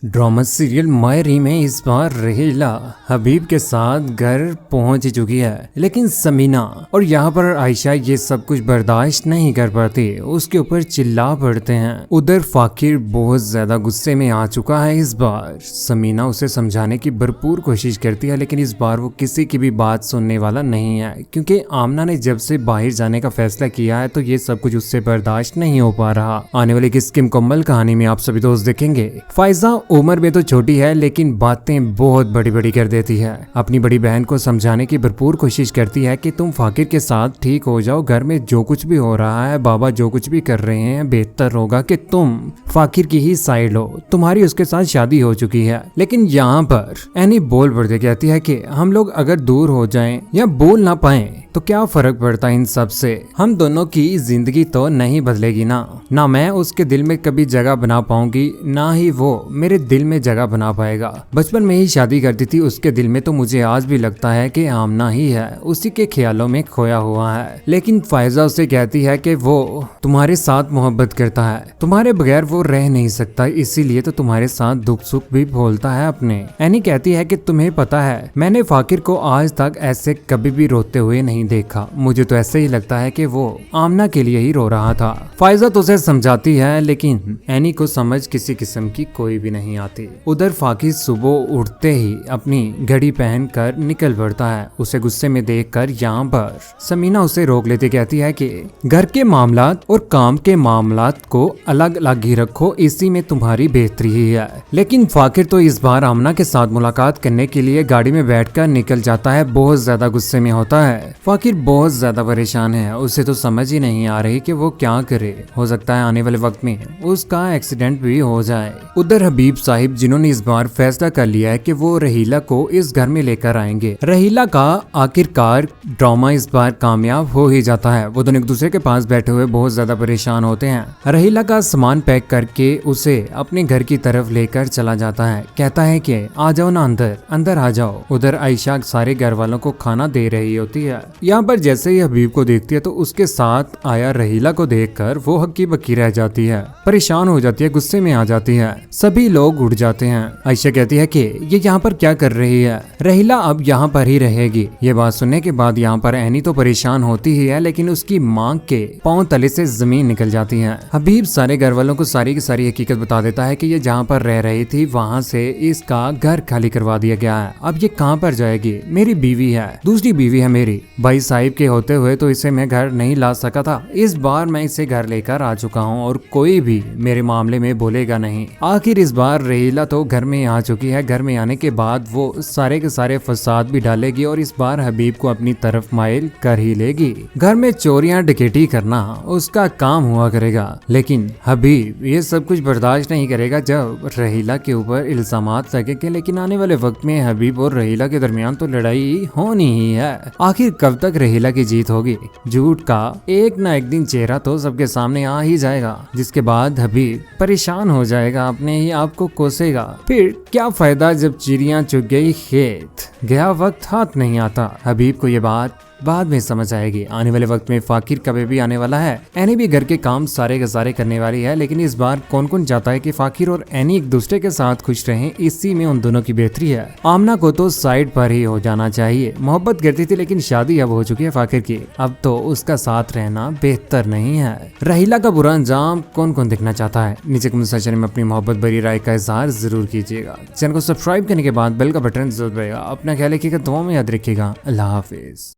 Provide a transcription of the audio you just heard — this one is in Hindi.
ड्रामा सीरियल मायरी में इस बार रहीला हबीब के साथ घर पहुंच चुकी है, लेकिन समीना और यहाँ पर आयशा ये सब कुछ बर्दाश्त नहीं कर पाती, उसके ऊपर चिल्ला पड़ते हैं। उधर फाकिर बहुत ज्यादा गुस्से में आ चुका है। इस बार समीना उसे समझाने की भरपूर कोशिश करती है, लेकिन इस बार वो किसी की भी बात सुनने वाला नहीं है, क्योंकि आमना ने जब से बाहर जाने का फैसला किया है तो ये सब कुछ उससे बर्दाश्त नहीं हो पा रहा। आने वाली किसकी मुकम्मल कहानी में आप सभी दोस्त देखेंगे। फायजा उम्र में तो छोटी है, लेकिन बातें बहुत बड़ी बड़ी कर देती है। अपनी बड़ी बहन को समझाने की भरपूर कोशिश करती है कि तुम फाकिर के साथ ठीक हो जाओ, घर में जो कुछ भी हो रहा है, बाबा जो कुछ भी कर रहे हैं, बेहतर होगा कि तुम फाकिर की ही साइड लो, तुम्हारी उसके साथ शादी हो चुकी है। लेकिन यहाँ पर एनी बोल पड़ते कहती है कि हम लोग अगर दूर हो जाएं या बोल ना पाए तो क्या फर्क पड़ता इन सब से, हम दोनों की जिंदगी तो नहीं बदलेगी ना मैं उसके दिल में कभी जगह बना पाऊंगी, ना ही वो मेरे दिल में जगह बना पाएगा। बचपन में ही शादी करती थी उसके दिल में, तो मुझे आज भी लगता है कि आमना ही है, उसी के ख्यालों में खोया हुआ है। लेकिन फायजा उसे कहती है कि वो तुम्हारे साथ मोहब्बत करता है, तुम्हारे बगैर वो रह नहीं सकता, इसीलिए तो तुम्हारे साथ दुख सुख भी बोलता है अपने। एनी कहती है कि तुम्हें पता है मैंने फाकिर को आज तक ऐसे कभी भी रोते हुए नहीं देखा, मुझे तो ऐसे ही लगता है कि वो आमना के लिए ही रो रहा था। फायजा तो उसे समझाती है, लेकिन एनी को समझ किसी किस्म की कोई भी नहीं आती। उधर फाकिर सुबह उठते ही अपनी घड़ी पहनकर निकल पड़ता है। उसे गुस्से में देखकर यहाँ पर समीना उसे रोक लेती, कहती है कि घर के मामलात और काम के मामलात को अलग अलग ही रखो, इसी में तुम्हारी बेहतरी ही है। लेकिन फाकिर तो इस बार आमना के साथ मुलाकात करने के लिए गाड़ी में बैठकर निकल जाता है, बहुत ज्यादा गुस्से में होता है। फाकिर बहुत ज्यादा परेशान है, उसे तो समझ ही नहीं आ रही कि वो क्या करे। हो सकता है आने वाले वक्त में उसका एक्सीडेंट भी हो जाए। उधर हबीब साहिब जिन्होंने इस बार फैसला कर लिया है कि वो रहीला को इस घर में लेकर आएंगे। रहीला का आखिरकार ड्रामा इस बार कामयाब हो ही जाता है। वो दोनों एक दूसरे के पास बैठे हुए बहुत ज्यादा परेशान होते हैं। रहीला का सामान पैक करके उसे अपने घर की तरफ लेकर चला जाता है, कहता है कि आ जाओ ना, अंदर अंदर आ जाओ। उधर आयशा सारे घर वालों को खाना दे रही होती है। यहाँ पर जैसे ही हबीब को देखती है तो उसके साथ आया रहीला को देखकर वो हक्की बक्की रह जाती है, परेशान हो जाती है, गुस्से में आ जाती है। सभी लोग उठ जाते हैं। आयशा कहती है कि ये यहाँ पर क्या कर रही है, रहीला अब यहाँ पर ही रहेगी। ये बात सुनने के बाद यहाँ पर एनी तो परेशान होती ही है, लेकिन उसकी मांग के पांव तले से जमीन निकल जाती है। हबीब सारे घर वालों को सारी की सारी हकीकत बता देता है कि ये जहाँ पर रह रही थी वहाँ से इसका घर खाली करवा दिया गया है। अब ये कहाँ पर जाएगी, मेरी बीवी है, दूसरी बीवी है मेरी, भाई साहिब के होते हुए तो इसे मैं घर नहीं ला सका था, इस बार मैं इसे घर लेकर आ चुका हूँ और कोई भी मेरे मामले में बोलेगा नहीं। आखिर इस बार रहीला तो घर में आ चुकी है। घर में आने के बाद वो सारे के सारे फसाद भी डालेगी और इस बार हबीब को अपनी तरफ माइल कर ही लेगी। घर में चोरियां डकैती करना उसका काम हुआ करेगा, लेकिन हबीब ये सब कुछ बर्दाश्त नहीं करेगा जब रहीला के ऊपर इल्जामात लगेंगे। लेकिन आने वाले वक्त में हबीब और रहीला के दरमियान तो लड़ाई होनी ही है। आखिर कब तक रहीला की जीत होगी। झूठ का एक ना एक दिन चेहरा तो सबके सामने आ ही जाएगा, जिसके बाद हबीब परेशान हो जाएगा, अपने ही आप को कोसेगा। फिर क्या फायदा जब चिड़िया चुग गई खेत, गया वक्त हाथ नहीं आता। हबीब को ये बात बाद में समझ आएगी। आने वाले वक्त में फाकिर का बेबी आने वाला है। एनी भी घर के काम सारे के सारे करने वाली है, लेकिन इस बार कौन कौन चाहता है कि फाकिर और एनी एक दूसरे के साथ खुश रहें, इसी में उन दोनों की बेहतरी है। आमना को तो साइड पर ही हो जाना चाहिए, मोहब्बत करती थी लेकिन शादी अब हो चुकी है फाकिर की, अब तो उसका साथ रहना बेहतर नहीं है। रहीला का बुरा अंजाम कौन कौन देखना चाहता है, नीचे कमेंट सेक्शन में अपनी मोहब्बत भरी राय का इजहार जरूर कीजिएगा। चैनल को सब्सक्राइब करने के बाद बेल का बटन जरूर दबाइएगा। अपना ख्याल रखिएगा, दुआ में याद रखिएगा। अल्लाह हाफिज।